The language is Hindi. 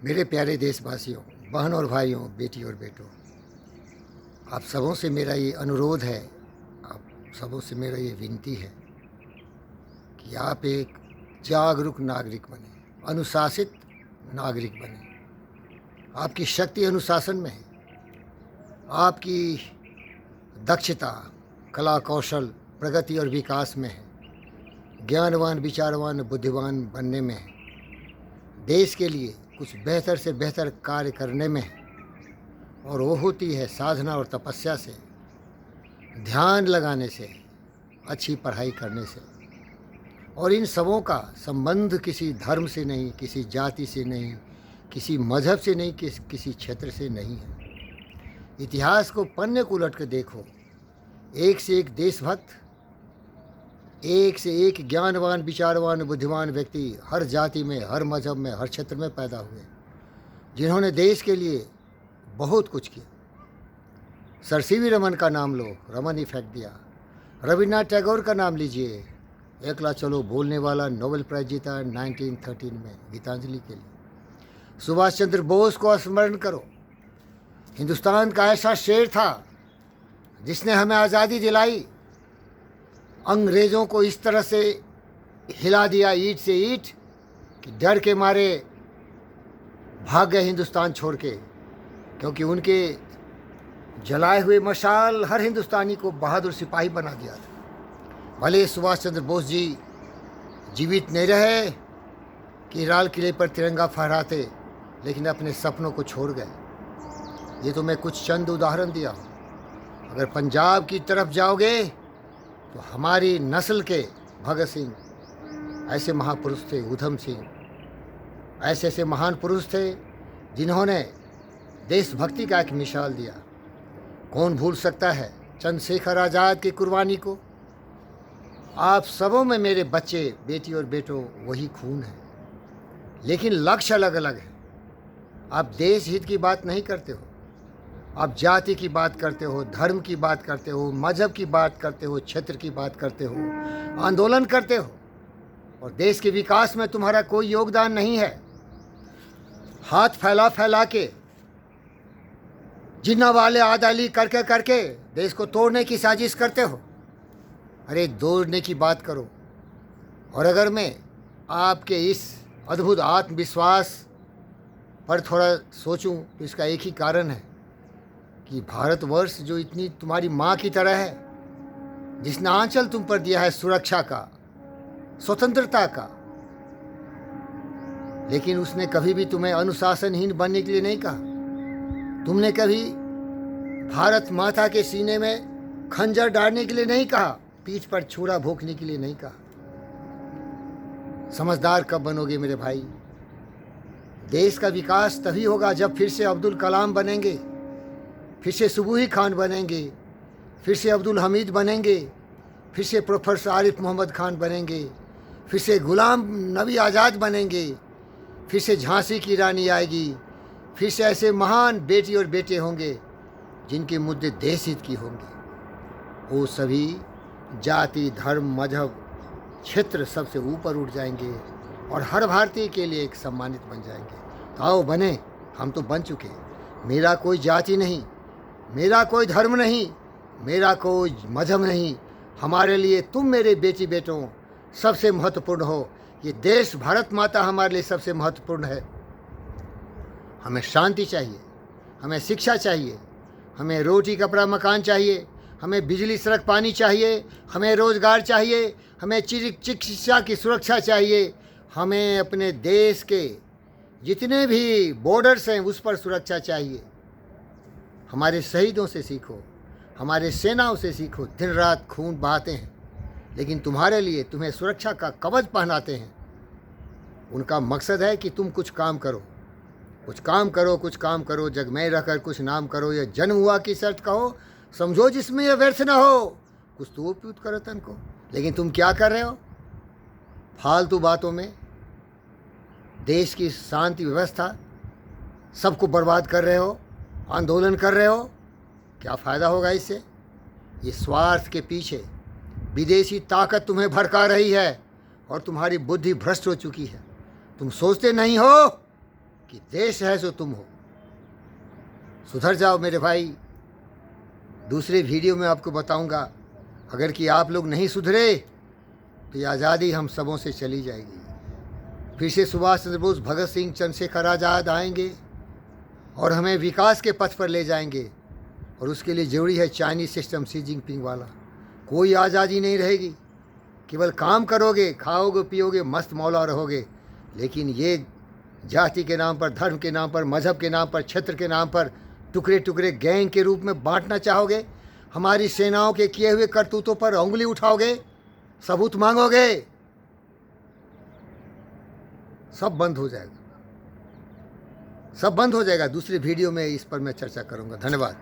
मेरे प्यारे देशवासियों, बहन और भाइयों, बेटी और बेटों, आप सबों से मेरा ये अनुरोध है, आप सबों से मेरा ये विनती है कि आप एक जागरूक नागरिक बने, अनुशासित नागरिक बने। आपकी शक्ति अनुशासन में है, आपकी दक्षता, कला, कौशल, प्रगति और विकास में है, ज्ञानवान, विचारवान, बुद्धिमान बनने में है, देश के लिए कुछ बेहतर से बेहतर कार्य करने में है। और वो होती है साधना और तपस्या से, ध्यान लगाने से, अच्छी पढ़ाई करने से। और इन सबों का संबंध किसी धर्म से नहीं, किसी जाति से नहीं, किसी मज़हब से नहीं, किसी क्षेत्र से नहीं है। इतिहास को पन्ने को उलट कर देखो, एक से एक देशभक्त, एक से एक ज्ञानवान, विचारवान, बुद्धिमान व्यक्ति हर जाति में, हर मज़हब में, हर क्षेत्र में पैदा हुए, जिन्होंने देश के लिए बहुत कुछ किया। सर सीवी रमन का नाम लो, रमन इफेक्ट दिया। रविन्द्रनाथ टैगोर का नाम लीजिए, एकला चलो बोलने वाला, नोबेल प्राइज जीता 1913 में गीतांजलि के लिए। सुभाष चंद्र बोस को स्मरण करो, हिंदुस्तान का ऐसा शेर था जिसने हमें आज़ादी दिलाई, अंग्रेज़ों को इस तरह से हिला दिया ईंट से ईंट कि डर के मारे भाग गए हिंदुस्तान छोड़ के, क्योंकि उनके जलाए हुए मशाल हर हिंदुस्तानी को बहादुर सिपाही बना दिया था। भले सुभाष चंद्र बोस जी जीवित नहीं रहे कि लाल किले पर तिरंगा फहराते, लेकिन अपने सपनों को छोड़ गए। ये तो मैं कुछ चंद उदाहरण दिया हूँ। अगर पंजाब की तरफ जाओगे तो हमारी नस्ल के भगत सिंह ऐसे महापुरुष थे, उधम सिंह ऐसे ऐसे महान पुरुष थे जिन्होंने देशभक्ति का एक मिसाल दिया। कौन भूल सकता है चंद्रशेखर आज़ाद की कुर्बानी को। आप सबों में मेरे बच्चे, बेटी और बेटों, वही खून है, लेकिन लक्ष्य अलग अलग है। आप देश हित की बात नहीं करते हो, आप जाति की बात करते हो, धर्म की बात करते हो, मजहब की बात करते हो, क्षेत्र की बात करते हो, आंदोलन करते हो, और देश के विकास में तुम्हारा कोई योगदान नहीं है। हाथ फैला फैला के, जिन्ना वाले आदाली करके करके देश को तोड़ने की साजिश करते हो। अरे तोड़ने की बात करो। और अगर मैं आपके इस अद्भुत आत्मविश्वास पर थोड़ा सोचूं तो इसका एक ही कारण है कि भारतवर्ष जो इतनी तुम्हारी माँ की तरह है, जिसने आंचल तुम पर दिया है सुरक्षा का, स्वतंत्रता का, लेकिन उसने कभी भी तुम्हें अनुशासनहीन बनने के लिए नहीं कहा। तुमने कभी भारत माता के सीने में खंजर डालने के लिए नहीं कहा, पीठ पर छुरा भोंकने के लिए नहीं कहा। समझदार कब बनोगे मेरे भाई? देश का विकास तभी होगा जब फिर से अब्दुल कलाम बनेंगे, फिर से सुबूही खान बनेंगे, फिर से अब्दुल हमीद बनेंगे, फिर से प्रोफेसर आरिफ मोहम्मद खान बनेंगे, फिर से गुलाम नबी आज़ाद बनेंगे, फिर से झांसी की रानी आएगी, फिर से ऐसे महान बेटी और बेटे होंगे जिनके मुद्दे देश हित की होंगे। वो सभी जाति, धर्म, मजहब, क्षेत्र सबसे ऊपर उठ जाएंगे और हर भारतीय के लिए एक सम्मानित बन जाएंगे। तो आओ बने, हम तो बन चुके। मेरा कोई जाति नहीं, मेरा कोई धर्म नहीं, मेरा कोई मजहब नहीं। हमारे लिए तुम मेरे बेटी बेटों सबसे महत्वपूर्ण हो। ये देश, भारत माता हमारे लिए सबसे महत्वपूर्ण है। हमें शांति चाहिए, हमें शिक्षा चाहिए, हमें रोटी कपड़ा मकान चाहिए, हमें बिजली सड़क पानी चाहिए, हमें रोज़गार चाहिए, हमें चिकित्सा की सुरक्षा चाहिए, हमें अपने देश के जितने भी बॉर्डर्स हैं उस पर सुरक्षा चाहिए। हमारे शहीदों से सीखो, हमारे सेनाओं से सीखो, दिन रात खून बहाते हैं, लेकिन तुम्हारे लिए तुम्हें सुरक्षा का कवच पहनाते हैं। उनका मकसद है कि तुम कुछ काम करो, कुछ काम करो, कुछ काम करो, जग में रहकर कुछ नाम करो। यह जन्म हुआ की शर्त कहो, समझो जिसमें यह व्यर्थ न हो, कुछ तो उपयुक्त करो तन को। लेकिन तुम क्या कर रहे हो? फालतू बातों में देश की शांति व्यवस्था सबको बर्बाद कर रहे हो, आंदोलन कर रहे हो। क्या फ़ायदा होगा इससे? ये स्वार्थ के पीछे विदेशी ताकत तुम्हें भड़का रही है और तुम्हारी बुद्धि भ्रष्ट हो चुकी है। तुम सोचते नहीं हो कि देश है जो तुम हो। सुधर जाओ मेरे भाई। दूसरे वीडियो में आपको बताऊंगा, अगर कि आप लोग नहीं सुधरे तो ये आज़ादी हम सबों से चली जाएगी। फिर से सुभाष चंद्र बोस, भगत सिंह, चंद्रशेखर आज़ाद आएंगे और हमें विकास के पथ पर ले जाएंगे। और उसके लिए ज़रूरी है चाइनीज सिस्टम, शी जिनपिंग वाला। कोई आज़ादी नहीं रहेगी, केवल काम करोगे, खाओगे, पियोगे, मस्त मौला रहोगे। लेकिन ये जाति के नाम पर, धर्म के नाम पर, मज़हब के नाम पर, क्षेत्र के नाम पर टुकड़े टुकड़े गैंग के रूप में बांटना चाहोगे, हमारी सेनाओं के किए हुए करतूतों पर उंगली उठाओगे, सबूत मांगोगे, सब बंद हो जाएगा, सब बंद हो जाएगा। दूसरी वीडियो में इस पर मैं चर्चा करूंगा। धन्यवाद।